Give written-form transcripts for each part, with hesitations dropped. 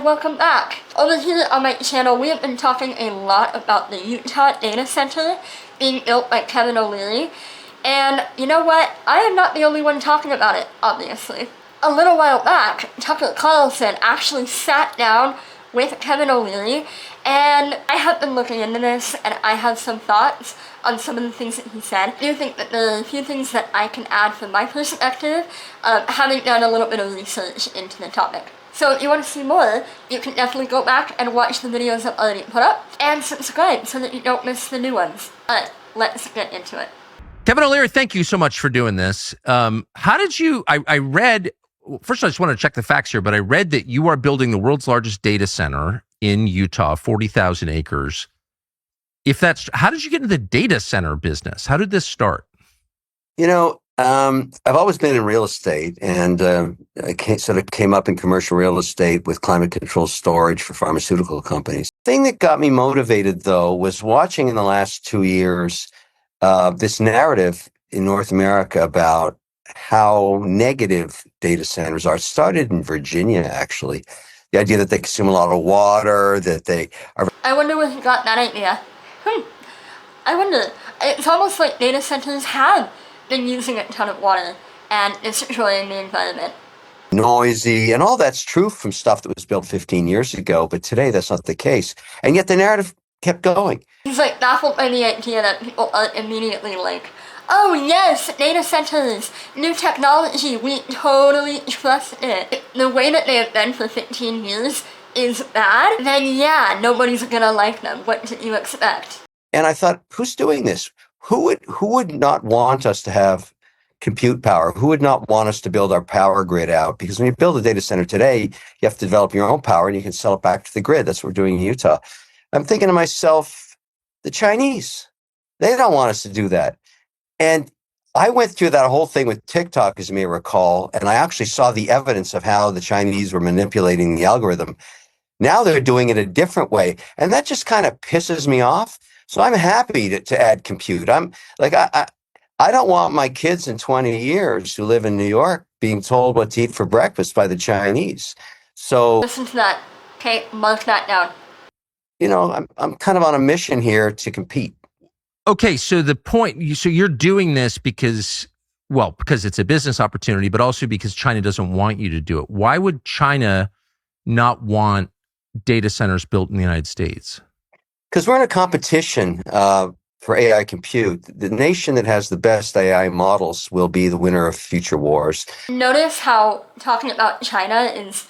Welcome back. Over here on my channel, we have been talking a lot about the Utah data center being built by Kevin O'Leary. And you know what? I am not the only one talking about it, obviously. A little while back, Tucker Carlson actually sat down with Kevin O'Leary, and I have been looking into this, and I have some thoughts on some of the things that he said. I do think that there are a few things that I can add from my perspective, having done a little bit of research into the topic. So if you want to see more, you can definitely go back and watch the videos I've already put up, and subscribe so that you don't miss the new ones. Alright, let's get into it. Kevin O'Leary, thank you so much for doing this. How did you, I read, first I just want to check the facts here, but I read that you are building the world's largest data center in Utah, 40,000 acres. How did you get into the data center business? How did this start? You know, I've always been in real estate, and I sort of came up in commercial real estate with climate control storage for pharmaceutical companies. The thing that got me motivated, though, was watching in the last 2 years this narrative in North America about how negative data centers are. It started in Virginia, actually. The idea that they consume a lot of water, that they are... I wonder where he got that idea. I wonder. It's almost like data centers have been using a ton of water and destroying the environment. Noisy, and all that's true from stuff that was built 15 years ago, but today that's not the case. And yet the narrative kept going. He's like baffled by the idea that people are immediately like, oh yes, data centers, new technology, we totally trust it. If the way that they have been for 15 years is bad, then yeah, nobody's gonna like them. What did you expect? And I thought, who's doing this? Who would not want us to have compute power? Who would not want us to build our power grid out? Because when you build a data center today, you have to develop your own power and you can sell it back to the grid. That's what we're doing in Utah. I'm thinking to myself, the Chinese, they don't want us to do that. And I went through that whole thing with TikTok, as you may recall, and I actually saw the evidence of how the Chinese were manipulating the algorithm. Now they're doing it a different way. And that just kind of pisses me off. So I'm happy to add compute. I'm like, I don't want my kids in 20 years who live in New York being told what to eat for breakfast by the Chinese. So listen to that. Okay, mark that down. You know, I'm kind of on a mission here to compete. Okay, so the point, so you're doing this because it's a business opportunity, but also because China doesn't want you to do it. Why would China not want data centers built in the United States? Because we're in a competition for AI compute. The nation that has the best AI models will be the winner of future wars. Notice how talking about China is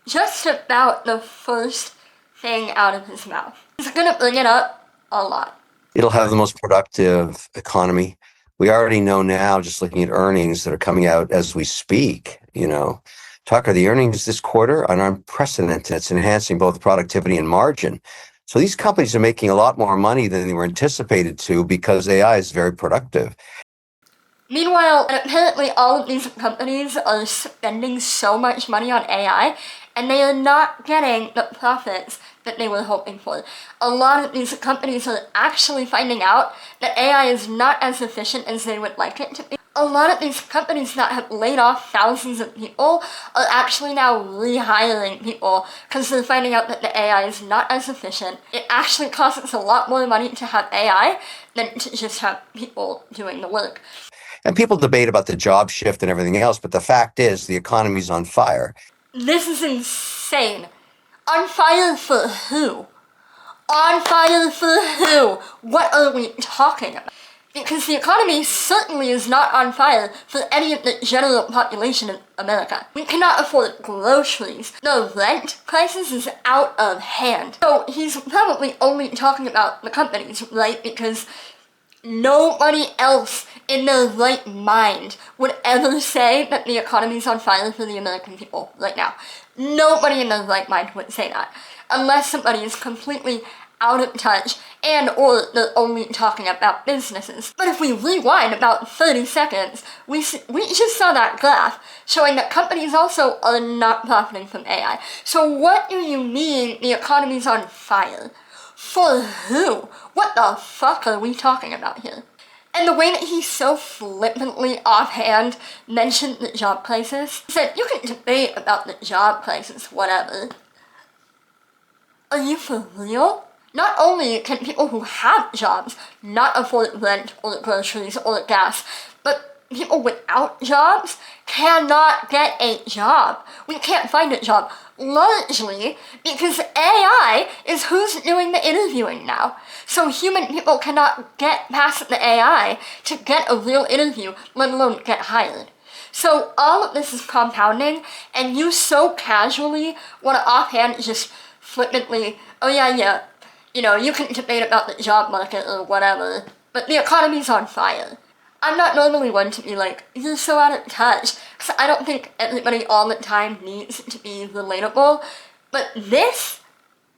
just about the first thing out of his mouth. He's gonna bring it up a lot. It'll have the most productive economy. We already know now, just looking at earnings that are coming out as we speak, you know. Tucker, the earnings this quarter are unprecedented. It's enhancing both productivity and margin. So these companies are making a lot more money than they were anticipated to because AI is very productive. Meanwhile, apparently all of these companies are spending so much money on AI, and they are not getting the profits that they were hoping for. A lot of these companies are actually finding out that AI is not as efficient as they would like it to be. A lot of these companies that have laid off thousands of people are actually now rehiring people because they're finding out that the AI is not as efficient. It actually costs a lot more money to have AI than to just have people doing the work. And people debate about the job shift and everything else, but the fact is the economy's on fire. This is insane. On fire for who? On fire for who? What are we talking about? Because the economy certainly is not on fire for any of the general population of America. We cannot afford groceries. The rent crisis is out of hand. So he's probably only talking about the companies, right? Because nobody else in their right mind would ever say that the economy's on fire for the American people right now. Nobody in their right mind would say that. Unless somebody is completely out of touch and or they're only talking about businesses. But if we rewind about 30 seconds, we just saw that graph showing that companies also are not profiting from AI. So what do you mean the economy's on fire? For who? What the fuck are we talking about here? And the way that he so flippantly offhand mentioned the job crisis, he said, you can debate about the job crisis, whatever. Are you for real? Not only can people who have jobs not afford rent or groceries or gas, but people without jobs cannot get a job. We can't find a job, largely because AI is who's doing the interviewing now. So human people cannot get past the AI to get a real interview, let alone get hired. So all of this is compounding, and you so casually want to offhand just flippantly, oh yeah, you can debate about the job market or whatever, but the economy's on fire. I'm not normally one to be like, you're so out of touch, because I don't think everybody all the time needs to be relatable, but this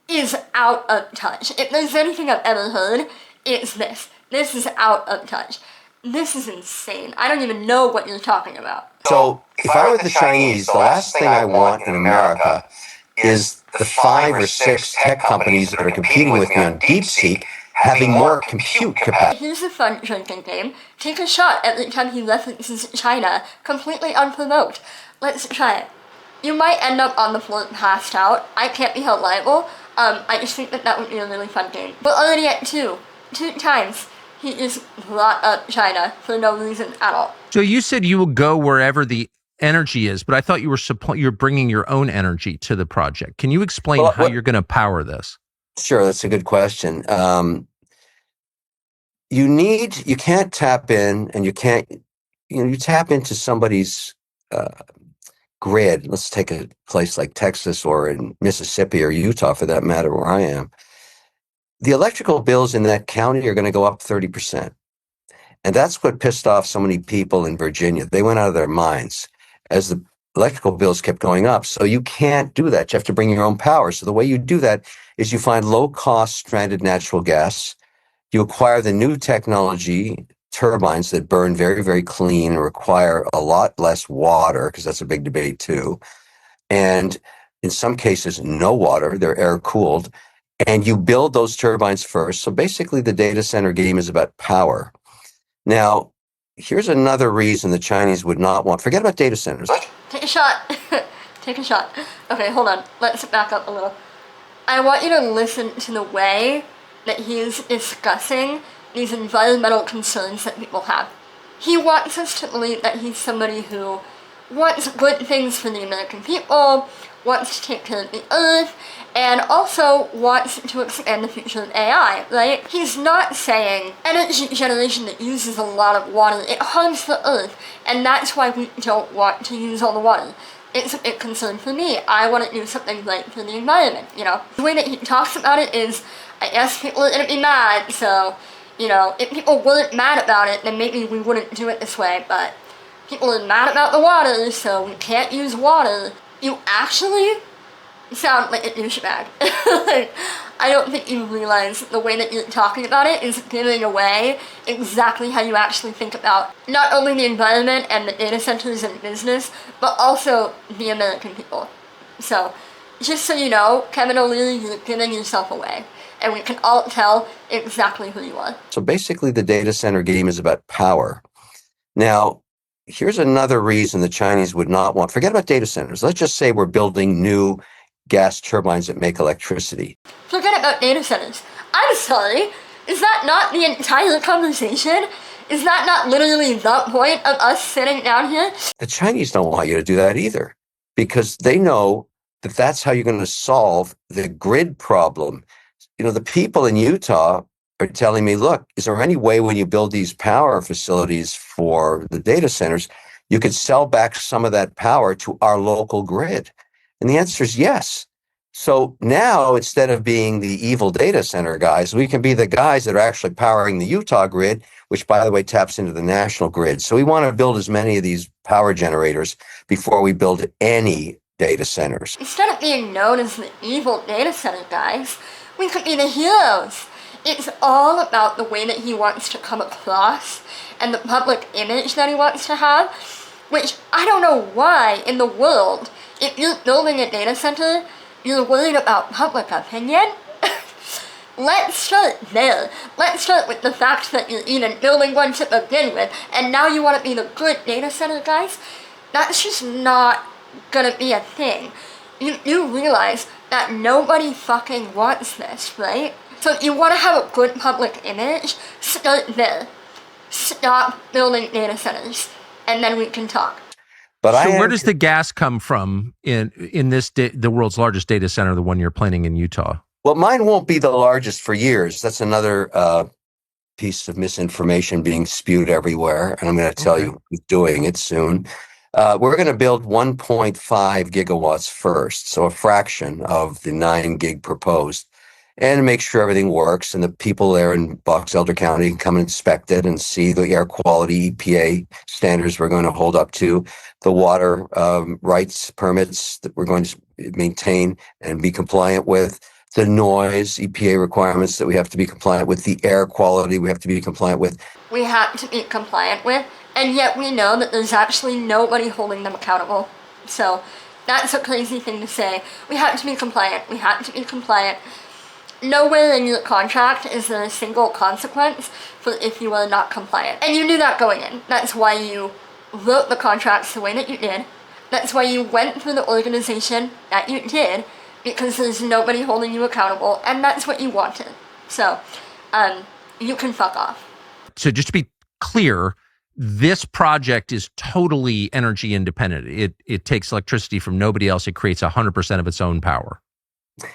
is out of touch. If there's anything I've ever heard, it's this. This is out of touch. This is insane. I don't even know what you're talking about. So if I were the Chinese, the last thing I want in America is the 5 or 6 tech companies that are competing with me on DeepSeek having more compute capacity. Here's a fun drinking game. Take a shot every time he references China, completely unprovoked. Let's try it. You might end up on the floor passed out. I can't be held liable. I just think that would be a really fun game. But already at 2 times, he just brought up China for no reason at all. So you said you will go wherever the energy is, but I thought you were you're bringing your own energy to the project. Can you explain how you're going to power this? Sure, that's a good question. You can't tap in, and you can't, you tap into somebody's grid. Let's take a place like Texas or in Mississippi or Utah, for that matter, where I am. The electrical bills in that county are going to go up 30%. And that's what pissed off so many people in Virginia. They went out of their minds as the electrical bills kept going up. So you can't do that. You have to bring your own power. So the way you do that is you find low-cost stranded natural gas. You acquire the new technology, turbines that burn very, very clean and require a lot less water, because that's a big debate too. And in some cases, no water. They're air-cooled. And you build those turbines first. So basically, the data center game is about power. Now, here's another reason the Chinese would not want. Forget about data centers. Take a shot. Take a shot. Okay, hold on. Let's back up a little. I want you to listen to the way that he's discussing these environmental concerns that people have. He wants us to believe that he's somebody who wants good things for the American people, wants to take care of the earth, and also wants to expand the future of AI, right? He's not saying energy generation that uses a lot of water, it harms the earth, and that's why we don't want to use all the water. It's a big concern for me. I want to do something right for the environment, The way that he talks about it is, I guess people are going to be mad, so, if people weren't mad about it, then maybe we wouldn't do it this way, but people are mad about the water, so we can't use water. You actually sound like a douchebag. I don't think you realize the way that you're talking about it is giving away exactly how you actually think about not only the environment and the data centers and business, but also the American people. So, just so you know, Kevin O'Leary, you're giving yourself away. And we can all tell exactly who you are. So basically, the data center game is about power. Now, here's another reason the Chinese would not want. Forget about data centers. Let's just say we're building new gas turbines that make electricity. Forget about data centers. I'm sorry. Is that not the entire conversation? Is that not literally the point of us sitting down here? The Chinese don't want you to do that either, because they know that that's how you're going to solve the grid problem. The people in Utah are telling me, look, is there any way when you build these power facilities for the data centers, you could sell back some of that power to our local grid? And the answer is yes. So now, instead of being the evil data center guys, we can be the guys that are actually powering the Utah grid, which, by the way, taps into the national grid. So we want to build as many of these power generators before we build any data centers. Instead of being known as the evil data center guys, we could be the heroes. It's all about the way that he wants to come across and the public image that he wants to have, which I don't know why in the world, if you're building a data center, you're worried about public opinion. Let's start there. Let's start with the fact that you're even building one to begin with, and now you want to be the good data center guys. That's just not gonna be a thing. You realize that nobody fucking wants this, right? So if you want to have a good public image, start there. Stop building data centers, and then we can talk. But so where does the gas come from in this the world's largest data center, the one you're planning in Utah? Well, mine won't be the largest for years. That's another piece of misinformation being spewed everywhere, and I'm going to tell you who's doing it soon. We're going to build 1.5 gigawatts first, so a fraction of the 9 gig proposed, and make sure everything works. And the people there in Box Elder County can come and inspect it and see the air quality EPA standards we're going to hold up to, the water rights permits that we're going to maintain and be compliant with, the noise EPA requirements that we have to be compliant with, the air quality we have to be compliant with. We have to be compliant with, and yet we know that there's actually nobody holding them accountable. So that's a crazy thing to say. We have to be compliant. We have to be compliant. Nowhere in your contract is there a single consequence for if you are not compliant. And you knew that going in. That's why you wrote the contracts the way that you did. That's why you went through the organization that you did, because there's nobody holding you accountable, and that's what you wanted. So, you can fuck off. So just to be clear, this project is totally energy independent. It takes electricity from nobody else. It creates 100% of its own power.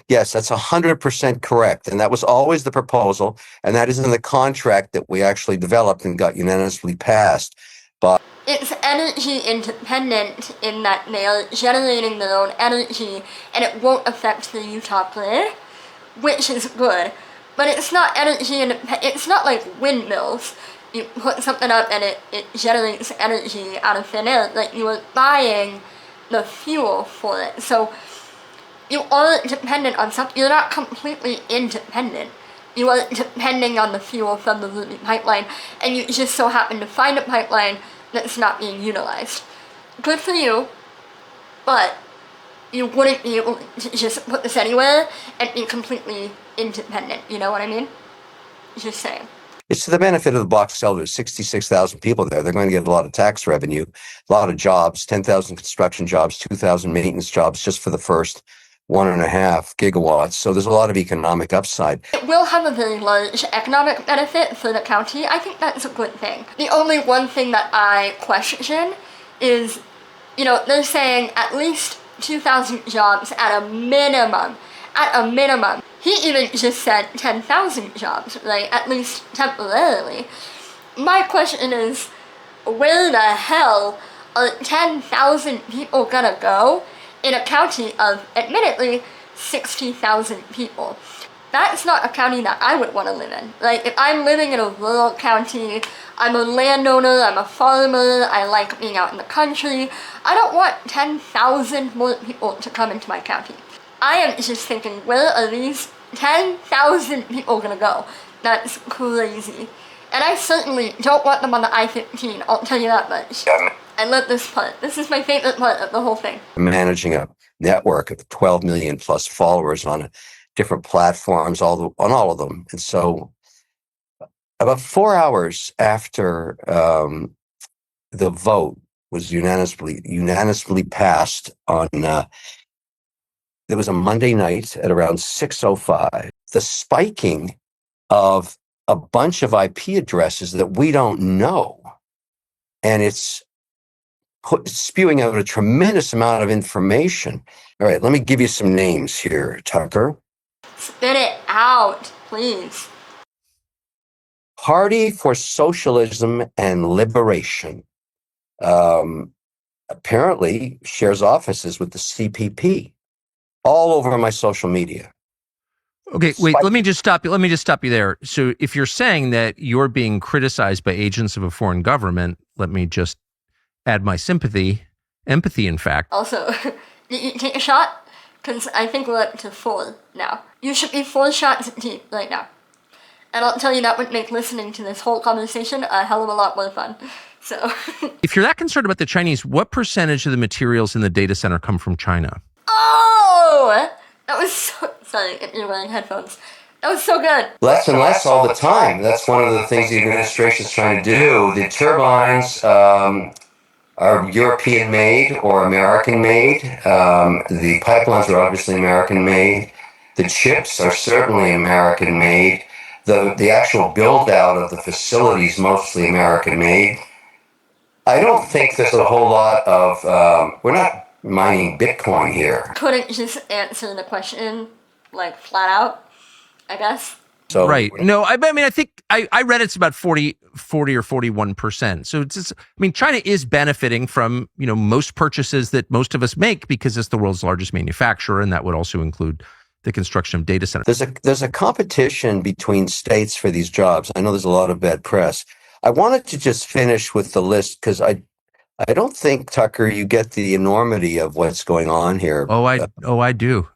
Yes, that's 100% correct. And that was always the proposal. And that is in the contract that we actually developed and got unanimously passed. But it's energy independent in that they are generating their own energy and it won't affect the Utah grid, which is good. But it's not energy, it's not like windmills. You put something up and it generates energy out of thin air. Like, you are buying the fuel for it. So you aren't dependent on something. You're not completely independent. You are depending on the fuel from the Ruby pipeline, and you just so happen to find a pipeline that's not being utilized. Good for you, but you wouldn't be able to just put this anywhere and be completely independent. You know what I mean? Just saying. It's to the benefit of the Box Elders, 66,000 people there. They're going to get a lot of tax revenue, a lot of jobs, 10,000 construction jobs, 2,000 maintenance jobs just for the first 1.5 gigawatts. So there's a lot of economic upside. It will have a very large economic benefit for the county. I think that's a good thing. The only one thing that I question is, they're saying at least 2,000 jobs at a minimum. At a minimum. He even just said 10,000 jobs, right? At least temporarily. My question is, where the hell are 10,000 people gonna go in a county of, admittedly, 60,000 people? That's not a county that I would want to live in. Like, if I'm living in a rural county, I'm a landowner, I'm a farmer, I like being out in the country, I don't want 10,000 more people to come into my county. I am just thinking, where are these 10,000 people gonna go? That's crazy. And I certainly don't want them on the I-15, I'll tell you that much. I love this part. This is my favorite part of the whole thing. Managing a network of 12 million plus followers on different platforms, on all of them. And so about 4 hours after the vote was unanimously passed on, it was a Monday night at around 6:05, the spiking of a bunch of IP addresses that we don't know. And it's spewing out a tremendous amount of information. All right, let me give you some names here, Tucker. Spit it out, please. Party for Socialism and Liberation. Apparently shares offices with the CPP. All over my social media. Okay, wait, let me just stop you there. So if you're saying that you're being criticized by agents of a foreign government, let me just add my empathy, in fact. Also, did you take a shot? Because I think we're up to 4 now. You should be 4 shots deep right now. And I'll tell you, that would make listening to this whole conversation a hell of a lot more fun. So, if you're that concerned about the Chinese, what percentage of the materials in the data center come from China? Oh, that was so, sorry if you're wearing headphones. That was so good. Less and less all the time. That's one of the things the administration is trying to do. The turbines are European made or American made. The pipelines are obviously American made. The chips are certainly American made. The actual build out of the facilities mostly American made. I don't think there's a whole lot of, we're not mining Bitcoin here. Couldn't just answer the question, like, flat out, I guess. So, right. No, I mean, I think I read it's about 40 or 41%. So it's just, I mean, China is benefiting from, most purchases that most of us make because it's the world's largest manufacturer. And that would also include the construction of data centers. There's a competition between states for these jobs. I know there's a lot of bad press. I wanted to just finish with the list because I don't think, Tucker, you get the enormity of what's going on here. Oh, I do.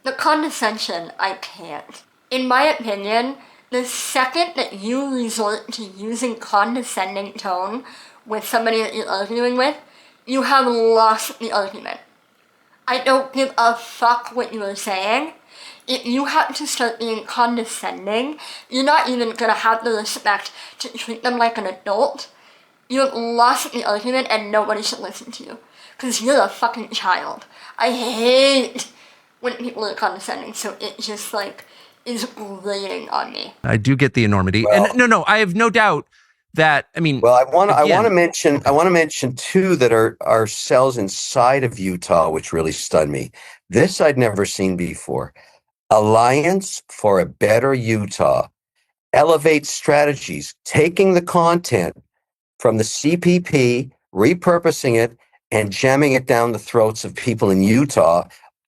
The condescension, I can't. In my opinion, the second that you resort to using condescending tone with somebody that you're arguing with, you have lost the argument. I don't give a fuck what you are saying. If you have to start being condescending, you're not even gonna have the respect to treat them like an adult. You have lost the argument and nobody should listen to you. Because you're a fucking child. I hate when people are condescending, so it just is grating on me. I do get the enormity. Well, and no, I have no doubt that, I mean, well, I want to mention two that are cells inside of Utah, which really stunned me. This I'd never seen before. Alliance for a Better Utah elevates strategies, taking the content from the CPP, repurposing it, and jamming it down the throats of people in Utah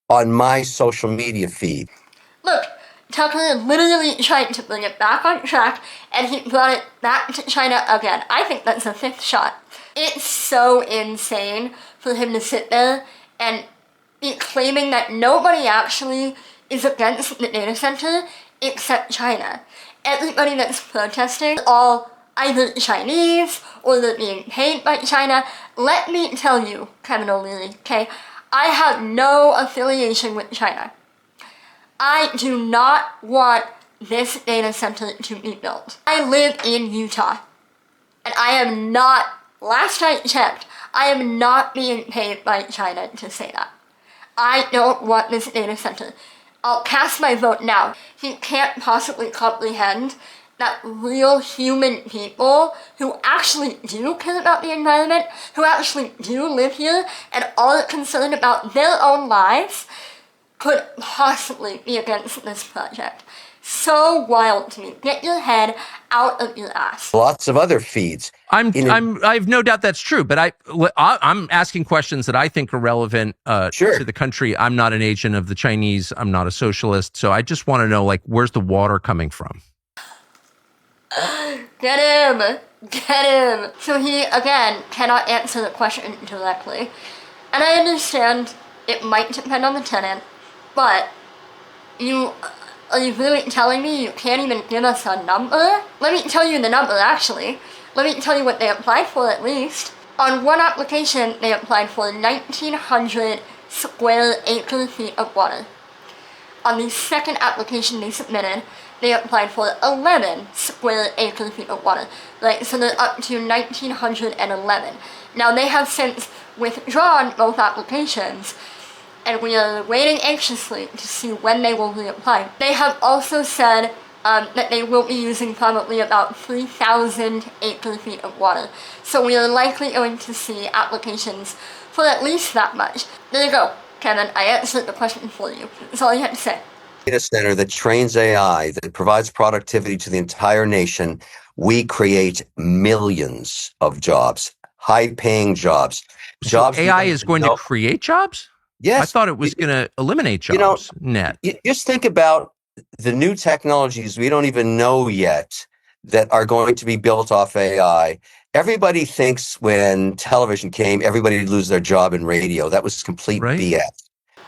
on my social media feed. Look, Tucker literally tried to bring it back on track, and he brought it back to China again. I think that's the fifth shot. It's so insane for him to sit there and be claiming that nobody actually is against the data center except China. Everybody that's protesting all either Chinese or they're being paid by China. Let me tell you, Kevin O'Leary, okay, I have no affiliation with China. I do not want this data center to be built. I live in Utah, and I am not, last I checked, I am not being paid by China to say that. I don't want this data center. I'll cast my vote now. He can't possibly comprehend that real human people who actually do care about the environment, who actually do live here and are concerned about their own lives, could possibly be against this project. So wild to me. Get your head out of your ass. Lots of other feeds. I have no doubt that's true, but I'm asking questions that I think are relevant Sure. to the country. I'm not an agent of the Chinese. I'm not a socialist. So I just want to know, where's the water coming from? Get him! Get him! So he, again, cannot answer the question directly. And I understand it might depend on the tenant, but are you really telling me you can't even give us a number? Let me tell you the number, actually. Let me tell you what they applied for, at least. On one application, they applied for 1,900 square acre feet of water. On the second application they submitted, they applied for 11 square acre feet of water. So they're up to 1,911. Now, they have since withdrawn both applications, and we are waiting anxiously to see when they will reapply. They have also said that they will be using probably about 3,000 acre feet of water. So we are likely going to see applications for at least that much. There you go, Kevin. I answered the question for you. That's all you had to say. Data center that trains AI, that provides productivity to the entire nation, we create millions of jobs, high-paying jobs. So AI is going to create jobs? Yes. I thought it was going to eliminate jobs, net. Just think about the new technologies we don't even know yet that are going to be built off AI. Everybody thinks when television came, everybody would lose their job in radio. That was complete BS.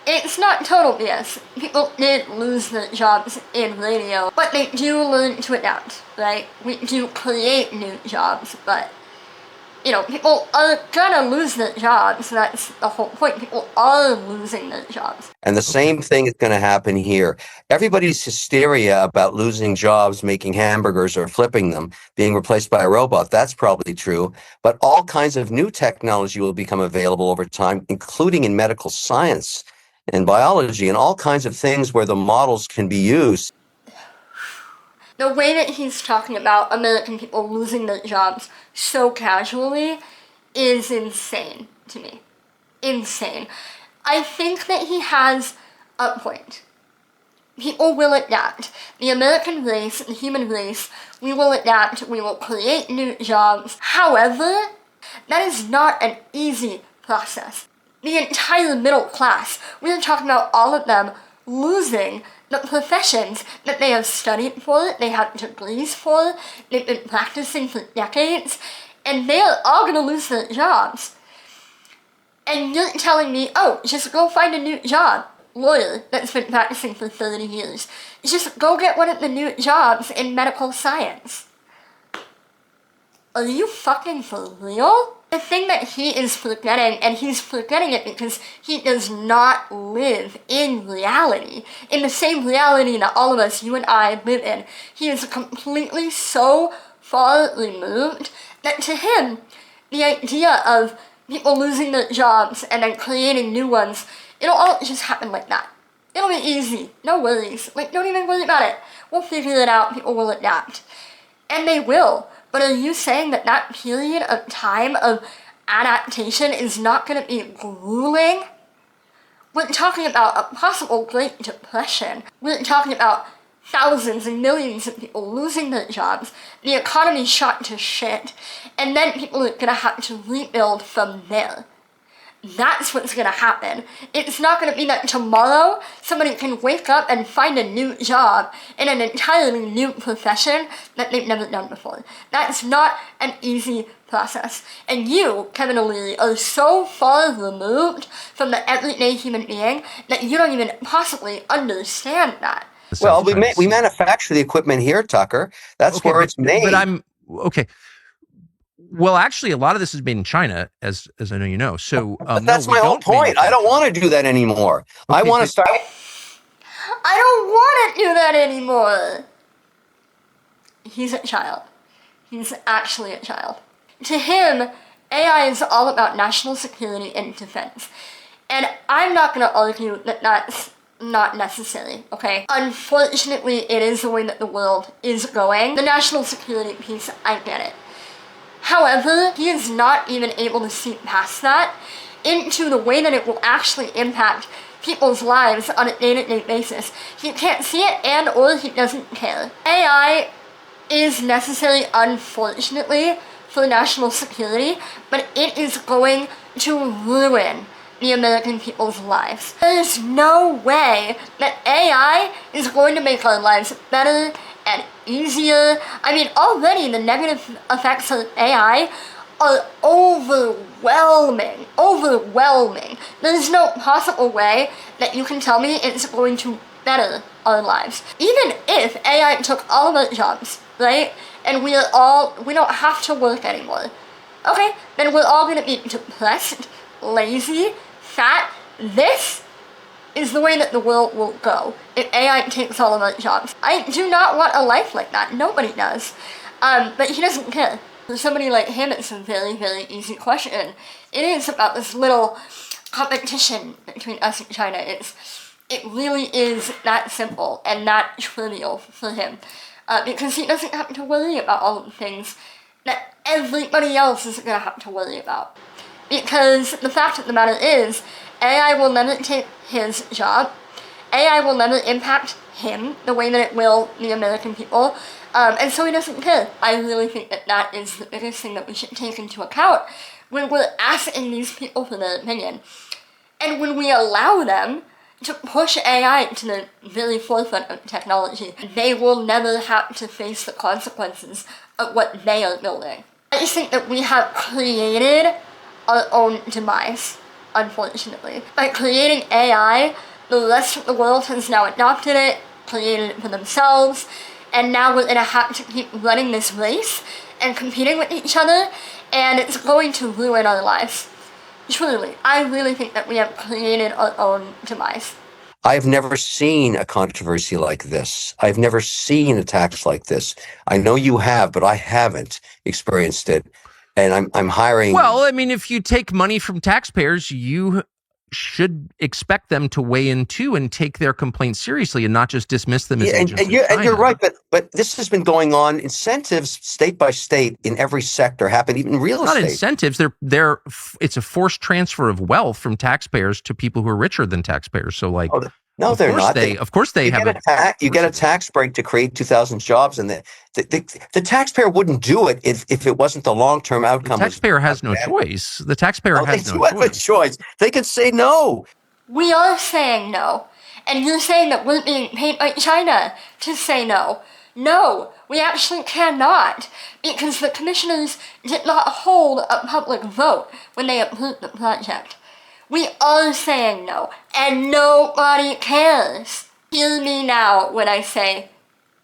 It's not total BS. People did lose their jobs in radio, but they do learn to adapt, right? We do create new jobs, but people are gonna lose their jobs. That's the whole point. People are losing their jobs. And the same thing is going to happen here. Everybody's hysteria about losing jobs, making hamburgers or flipping them, being replaced by a robot. That's probably true. But all kinds of new technology will become available over time, including in medical science and biology and all kinds of things where the models can be used. The way that he's talking about American people losing their jobs so casually is insane to me. Insane. I think that he has a point. People will adapt. The American race, the human race, we will adapt, we will create new jobs. However, that is not an easy process. The entire middle class, we're talking about all of them losing the professions that they have studied for, they have degrees for, they've been practicing for decades, and they are all gonna lose their jobs. And you're telling me, oh, just go find a new job, lawyer that's been practicing for 30 years. Just go get one of the new jobs in medical science. Are you fucking for real? The thing that he is forgetting, and he's forgetting it because he does not live in reality, in the same reality that all of us, you and I, live in. He is completely so far removed that to him, the idea of people losing their jobs and then creating new ones, it'll all just happen like that. It'll be easy, no worries. Like, don't even worry about it. We'll figure it out, people will adapt. And they will. But are you saying that that period of time of adaptation is not going to be grueling? We're talking about a possible Great Depression. We're talking about thousands and millions of people losing their jobs, the economy shot to shit, and then people are going to have to rebuild from there. That's what's going to happen. It's not going to be that tomorrow somebody can wake up and find a new job in an entirely new profession that they've never done before. That's not an easy process. And you, Kevin O'Leary, are so far removed from the everyday human being that you don't even possibly understand that. Well, we manufacture the equipment here, Tucker. That's okay, where it's made. But I'm okay. Well, actually, a lot of this is made in China, as I know you know. So but that's my whole point. I don't want to do that anymore. Okay, I want to start. I don't want to do that anymore. He's a child. He's actually a child. To him, AI is all about national security and defense. And I'm not going to argue that that's not necessary, okay? Unfortunately, it is the way that the world is going. The national security piece, I get it. However, he is not even able to see past that into the way that it will actually impact people's lives on a day-to-day basis. He can't see it and or he doesn't care. AI is necessary, unfortunately, for national security, but it is going to ruin the American people's lives. There's no way that AI is going to make our lives better and easier. I mean, already the negative effects of AI are overwhelming. There's no possible way that you can tell me it's going to better our lives. Even if AI took all of our jobs, right? And we don't have to work anymore. Okay, then we're all gonna be depressed, lazy, fat. This is the way that the world will go if AI takes all of our jobs. I do not want a life like that. Nobody does. But he doesn't care. For somebody like him, it's a very, very easy question. It is about this little competition between us and China. It really is that simple and that trivial for him. Because he doesn't have to worry about all the things that everybody else is going to have to worry about. Because the fact of the matter is, AI will never take his job. AI will never impact him the way that it will the American people. And so he doesn't care. I really think that that is the biggest thing that we should take into account when we're asking these people for their opinion. And when we allow them to push AI to the very forefront of technology, they will never have to face the consequences of what they are building. I just think that we have created our own demise, unfortunately. By creating AI, the rest of the world has now adopted it, created it for themselves, and now we're gonna have to keep running this race and competing with each other, and it's going to ruin our lives. Truly, I really think that we have created our own demise. I've never seen a controversy like this. I've never seen a tax like this. I know you have, but I haven't experienced it. And I'm hiring. Well, I mean, if you take money from taxpayers, you should expect them to weigh in too and take their complaints seriously and not just dismiss them as agents of China. And you're right, but this has been going on. Incentives, state by state, in every sector happen, even in real estate. Not incentives. It's a forced transfer of wealth from taxpayers to people who are richer than taxpayers. So, like, no, they're not. Of course, they have you get a tax break to create 2,000 jobs, and the taxpayer wouldn't do it if it wasn't the long-term outcome. The taxpayer has no choice. The taxpayer has no choice. They can say no. We are saying no. And you're saying that we're being paid by China to say no. No, we actually cannot, because the commissioners did not hold a public vote when they approved the project. We are saying no, and nobody cares. Hear me now when I say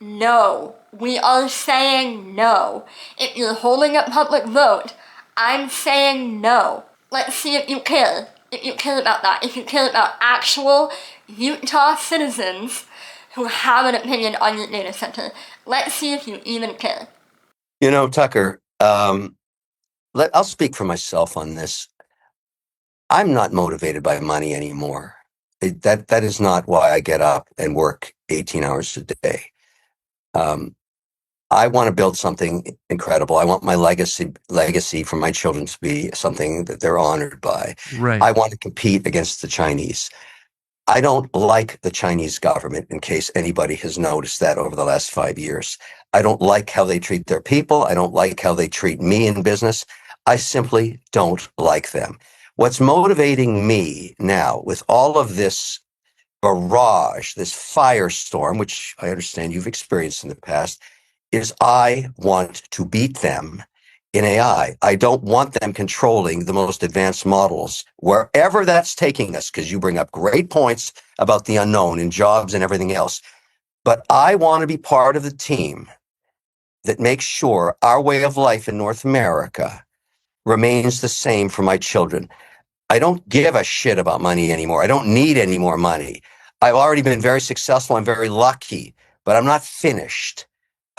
no. We are saying no. If you're holding a public vote, I'm saying no. Let's see if you care. If you care about that. If you care about actual Utah citizens who have an opinion on your data center. Let's see if you even care. You know, Tucker, I'll speak for myself on this. I'm not motivated by money anymore. That is not why I get up and work 18 hours a day. I want to build something incredible. I want my legacy for my children to be something that they're honored by. Right. I want to compete against the Chinese. I don't like the Chinese government, in case anybody has noticed that over the last 5 years. I don't like how they treat their people. I don't like how they treat me in business. I simply don't like them. What's motivating me now with all of this barrage, this firestorm, which I understand you've experienced in the past, is I want to beat them in AI. I don't want them controlling the most advanced models, wherever that's taking us, because you bring up great points about the unknown in jobs and everything else. But I want to be part of the team that makes sure our way of life in North America remains the same for my children. I don't give a shit about money anymore. I don't need any more money. I've already been very successful. I'm very lucky, but I'm not finished.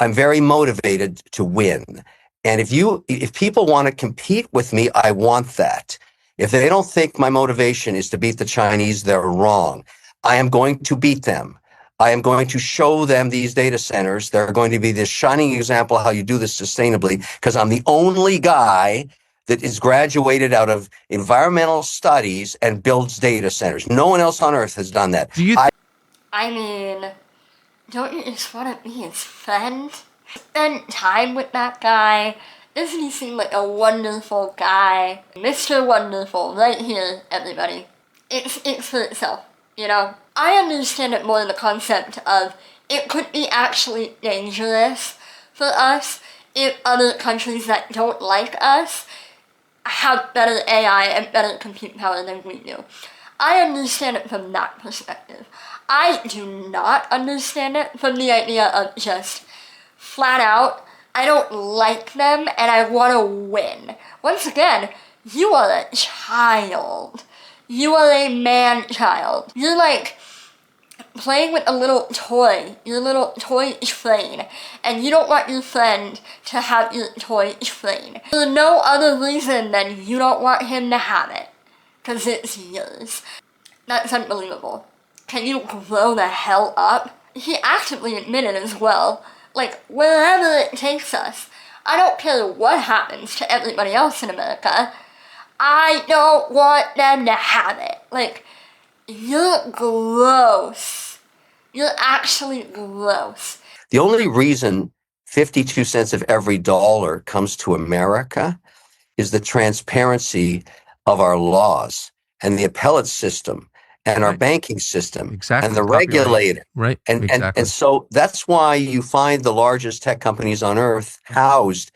I'm very motivated to win. And if people want to compete with me, I want that. If they don't think my motivation is to beat the Chinese, they're wrong. I am going to beat them. I am going to show them these data centers. They're going to be this shining example of how you do this sustainably, because I'm the only guy that is graduated out of environmental studies and builds data centers. No one else on earth has done that. I mean, don't you just want to be his friend? Spend time with that guy. Doesn't he seem like a wonderful guy? Mr. Wonderful, right here, everybody. It speaks for itself, you know? I understand it more in the concept of it could be actually dangerous for us if other countries that don't like us have better AI and better compute power than we do. I understand it from that perspective. I do not understand it from the idea of just flat out, I don't like them and I want to win. Once again, you are a child. You are a man-child. You're like playing with a little toy, your little toy train, and you don't want your friend to have your toy train. For no other reason than you don't want him to have it, because it's yours. That's unbelievable. Can you grow the hell up? He actively admitted as well, like, wherever it takes us. I don't care what happens to everybody else in America. I don't want them to have it. Like, you're gross. You're actually gross. The only reason 52 cents of every dollar comes to America is the transparency of our laws and the appellate system and our banking system and the regulator. Right. And so that's why you find the largest tech companies on earth housed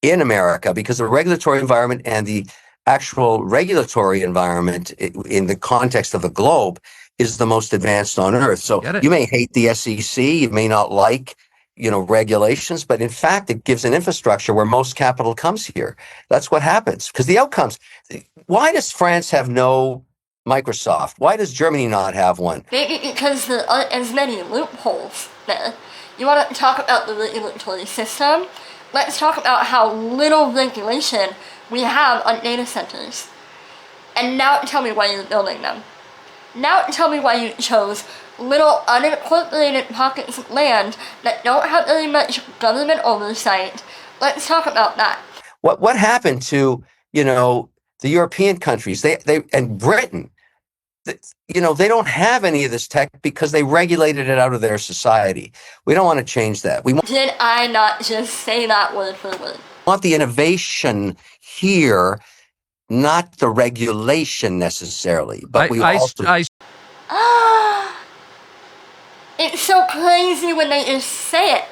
in America, because the regulatory environment and the actual regulatory environment in the context of the globe is the most advanced on earth. So you may hate the SEC, you may not like regulations, but in fact, it gives an infrastructure where most capital comes here. That's what happens because the outcomes. Why does France have no Microsoft? Why does Germany not have one? Maybe because there aren't as many loopholes there. You want to talk about the regulatory system? Let's talk about how little regulation we have on data centers. And now tell me why you're building them. Now tell me why you chose little unincorporated pockets of land that don't have very much government oversight. Let's talk about that. What happened to, the European countries? They and Britain, they don't have any of this tech because they regulated it out of their society. We don't want to change that. Did I not just say that word for word? Want the innovation here, not the regulation necessarily. But it's so crazy when they just say it.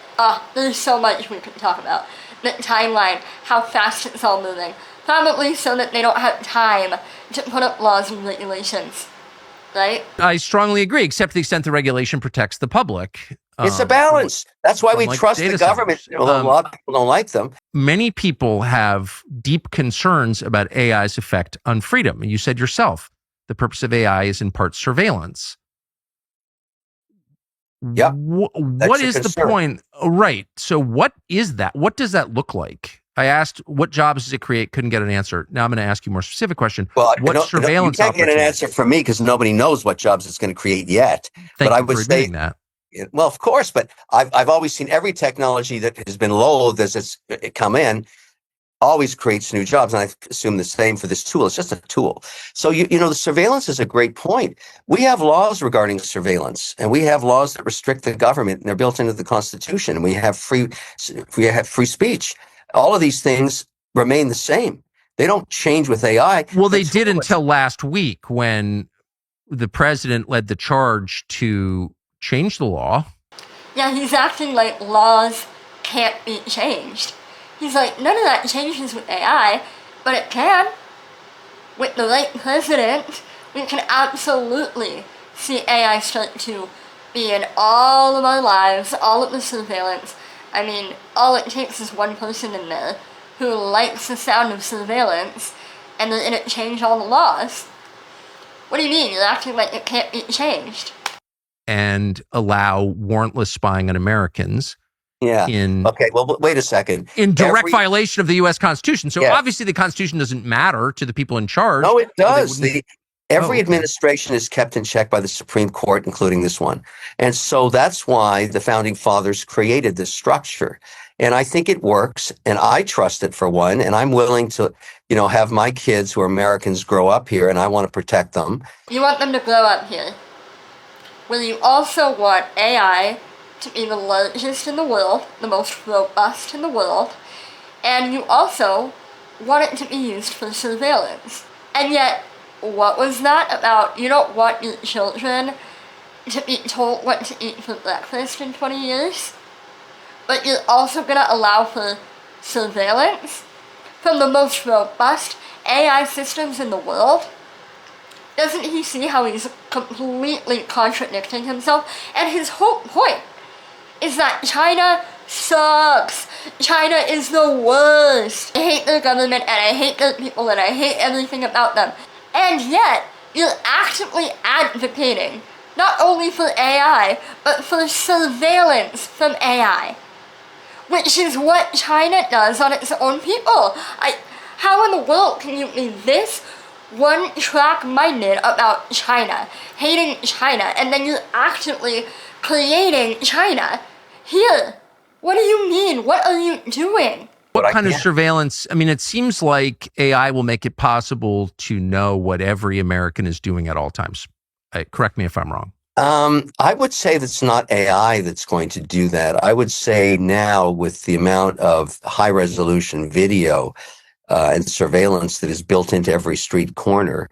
There's so much we could talk about. The timeline, how fast it's all moving. Probably so that they don't have time to put up laws and regulations. Right? I strongly agree, except to the extent the regulation protects the public. It's a balance. That's why we trust the government. A lot of people don't like them. Many people have deep concerns about AI's effect on freedom. You said yourself, the purpose of AI is in part surveillance. Yep. What is the point? Right. So what is that? What does that look like? I asked, what jobs does it create? Couldn't get an answer. Now I'm going to ask you a more specific question. Well, what surveillance? You can't get an answer from me because nobody knows what jobs it's going to create yet. But I would say that. Well, of course, but I've always seen every technology that has been loathed as it's come in always creates new jobs, and I assume the same for this tool. It's just a tool. So the surveillance is a great point. We have laws regarding surveillance, and we have laws that restrict the government, and they're built into the Constitution. And we have free speech. All of these things remain the same. They don't change with AI. Well, they did until last week when the president led the charge to change the law. Yeah, he's acting like laws can't be changed. He's like, none of that changes with AI, but it can. With the right president, we can absolutely see AI start to be in all of our lives, all of the surveillance. I mean, all it takes is one person in there who likes the sound of surveillance, and then it change all the laws. What do you mean? You're acting like it can't be changed. And allow warrantless spying on Americans. Yeah. Okay. Well, wait a second. In direct violation of the U.S. Constitution. So obviously the Constitution doesn't matter to the people in charge. No, it does. Every administration is kept in check by the Supreme Court, including this one. And so that's why the founding fathers created this structure. And I think it works, and I trust it for one, and I'm willing to, have my kids who are Americans grow up here, and I want to protect them. You want them to grow up here. Well, you also want AI to be the largest in the world, the most robust in the world, and you also want it to be used for surveillance. And yet, what was that about? You don't want your children to be told what to eat for breakfast in 20 years, but you're also going to allow for surveillance from the most robust AI systems in the world? Doesn't he see how he's completely contradicting himself? And his whole point is that China sucks. China is the worst. I hate their government, and I hate their people, and I hate everything about them. And yet, you're actively advocating not only for AI, but for surveillance from AI, which is what China does on its own people. How in the world can you be this one-track minded about China, hating China, and then you're actively creating China here? What do you mean? What are you doing? What kind of surveillance? I mean, it seems like AI will make it possible to know what every American is doing at all times. Correct me if I'm wrong. I would say that's not AI that's going to do that. I would say now with the amount of high resolution video and surveillance that is built into every street corner,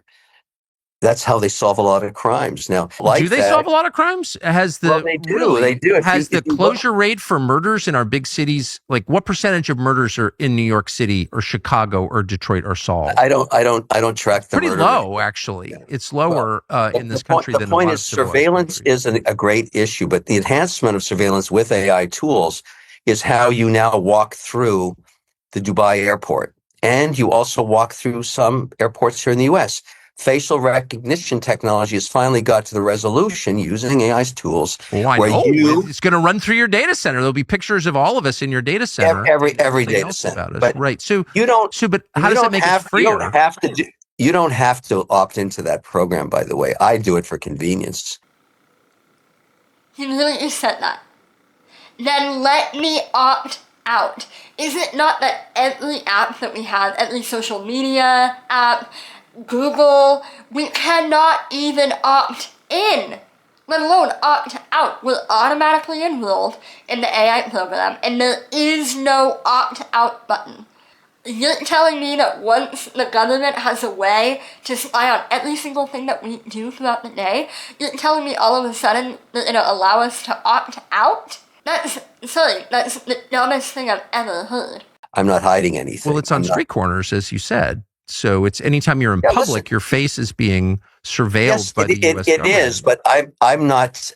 That's how they solve a lot of crimes. Now, like Do they that, solve a lot of crimes? Has well, the they do. really They do. has the If you look, closure rate for murders in our big cities, like what percentage of murders are in New York City or Chicago or Detroit are solved? I don't track the Pretty murder rate. low, actually. It's Well, lower in this country the than a point lot is of civilized surveillance countries. is a great issue, but the enhancement of surveillance with AI tools is how you now walk through the Dubai airport. And you also walk through some airports here in the US. Facial recognition technology has finally got to the resolution using AI's tools Oh, I where know. you It's going to run through your data center. There'll be pictures of all of us in your data center. every Something data else center. about us, But right? So, you don't but how does that make us freer? you don't have to opt into that program, by the way. I do it for convenience. He literally just said that. Then let me opt out. Is it not that every app that we have, every social media app, Google, we cannot even opt in, let alone opt out? We're automatically enrolled in the AI program, and there is no opt out button. You're telling me that once the government has a way to spy on every single thing that we do throughout the day, you're telling me all of a sudden they're going to allow us to opt out? That's the dumbest thing I've ever heard. I'm not hiding anything. Well, it's on street corners, as you said. So it's anytime you're in public, listen, your face is being surveilled by the U.S. it government. is, but I'm not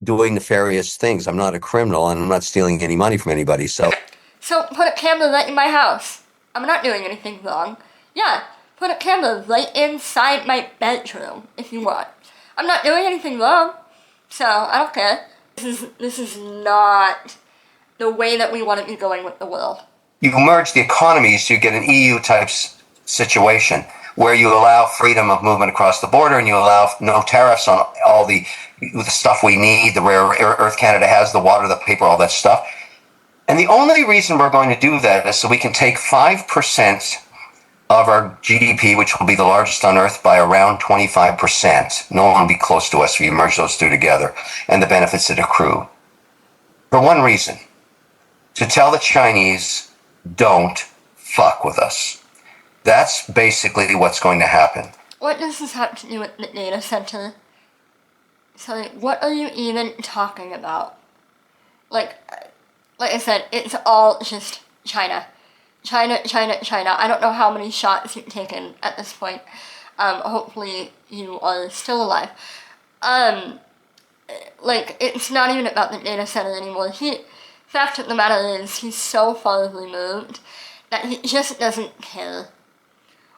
doing nefarious things. I'm not a criminal, and I'm not stealing any money from anybody. So put a camera right in my house. I'm not doing anything wrong. Yeah, put a camera right inside my bedroom if you want. I'm not doing anything wrong, so I don't care. This is not the way that we want to be going with the world. you merge the economies, so you get an EU type situation where you allow freedom of movement across the border and you allow no tariffs on all the stuff we need, the rare earth Canada has, the water, the paper, all that stuff. And the only reason we're going to do that is so we can take 5% of our GDP, which will be the largest on earth, by around 25%. No one will be close to us if you merge those two together, and the benefits that accrue. For one reason, to tell the Chinese, don't fuck with us. That's basically what's going to happen. What does this have to do with the data center? So, what are you even talking about? Like I said, it's all just China. China. I don't know how many shots you've taken at this point. Hopefully you are still alive. It's not even about the data center anymore. Fact of the matter is, he's so far removed that he just doesn't care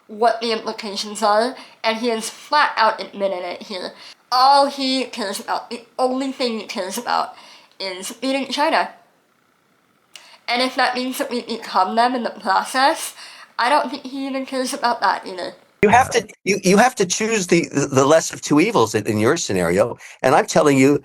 what the implications are, and he has flat out admitted it here. All he cares about, the only thing he cares about, is beating China. And if that means that we become them in the process, I don't think he even cares about that either. You have to choose the less of two evils in your scenario, and I'm telling you,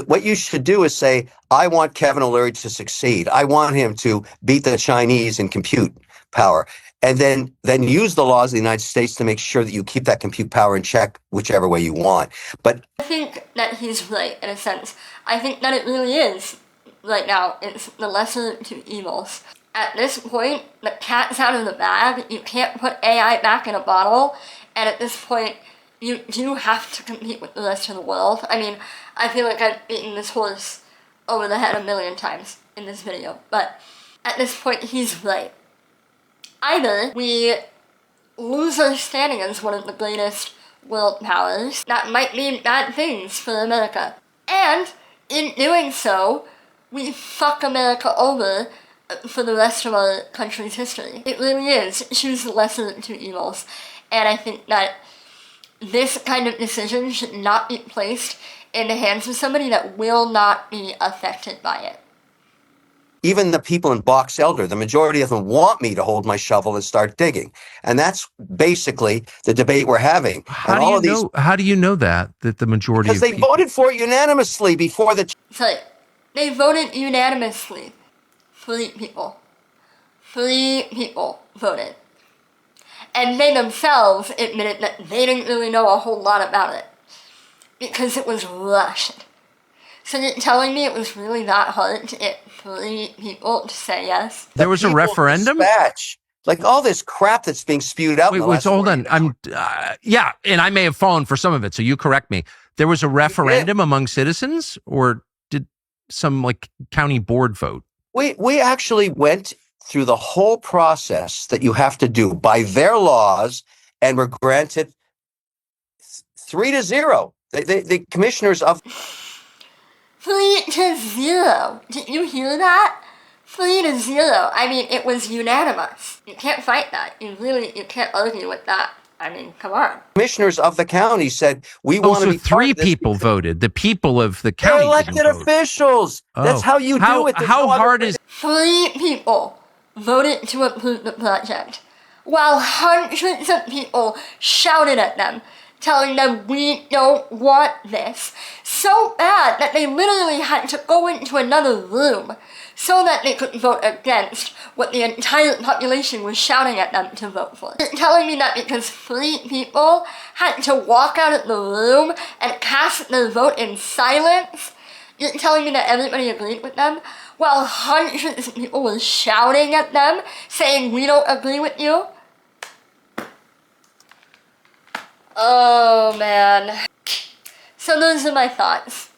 what you should do is say, I want Kevin O'Leary to succeed. I want him to beat the Chinese in compute power, and then use the laws of the United States to make sure that you keep that compute power in check whichever way you want. But I think that he's right in a sense. I think that it really is. Right now, it's the lesser of two evils. At this point, the cat's out of the bag. You can't put AI back in a bottle, and at this point, you do have to compete with the rest of the world. I mean, I feel like I've beaten this horse over the head a million times in this video, but at this point, he's right. Either we lose our standing as one of the greatest world powers, that might mean bad things for America, and in doing so, we fuck America over for the rest of our country's history. It really is. Choose the lesser of two evils. And I think that this kind of decision should not be placed in the hands of somebody that will not be affected by it. Even the people in Box Elder, the majority of them want me to hold my shovel and start digging. And that's basically the debate we're having. How do you know that the majority because they voted for it unanimously before the... Sorry. They voted unanimously. 3 people. 3 people voted. And they themselves admitted that they didn't really know a whole lot about it. Because it was rushed. So you're telling me it was really that hard to get 3 people to say yes? There was a referendum? Like all this crap that's being spewed out. Wait, so hold on. Yeah, and I may have fallen for some of it, so you correct me. There was a referendum among citizens, or did some like county board vote? We actually went through the whole process that you have to do by their laws, and were granted 3-0. The commissioners of 3-0. Did you hear that? 3-0. I mean, it was unanimous. You can't fight that. You can't argue with that. I mean, come on. commissioners of the county said we Oh, want to so be three people voted. The people of the They're county elected didn't vote. officials. That's how you do it. There's How no other hard way. is 3 people voted to approve the project, while hundreds of people shouted at them, telling them we don't want this, so bad that they literally had to go into another room so that they could vote against what the entire population was shouting at them to vote for. You're telling me that because 3 people had to walk out of the room and cast their vote in silence, you're telling me that everybody agreed with them, while hundreds of people were shouting at them, saying we don't agree with you? Oh man. So those are my thoughts.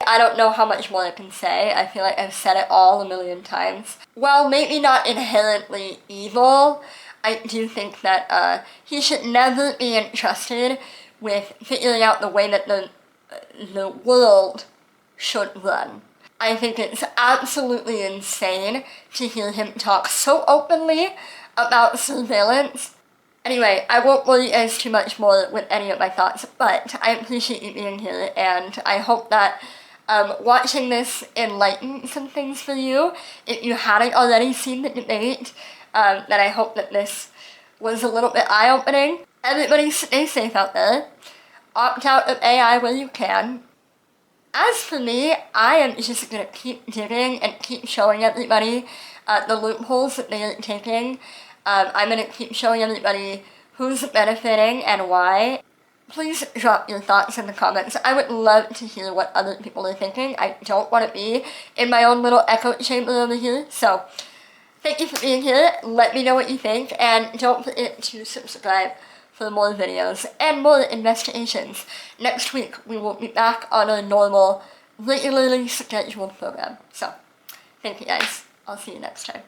I don't know how much more I can say. I feel like I've said it all a million times. While maybe not inherently evil, I do think that he should never be entrusted with figuring out the way that the world should run. I think it's absolutely insane to hear him talk so openly about surveillance. Anyway, I won't worry you guys too much more with any of my thoughts, but I appreciate you being here, and I hope that watching this enlightened some things for you. If you hadn't already seen the debate, then I hope that this was a little bit eye-opening. Everybody stay safe out there. Opt out of AI where you can. As for me, I am just going to keep digging and keep showing everybody the loopholes that they are taking. I'm going to keep showing everybody who's benefiting and why. Please drop your thoughts in the comments. I would love to hear what other people are thinking. I don't want to be in my own little echo chamber over here. So, thank you for being here. Let me know what you think. And don't forget to subscribe for more videos and more investigations. Next week, we will be back on our normal, regularly scheduled program. So, thank you guys. I'll see you next time.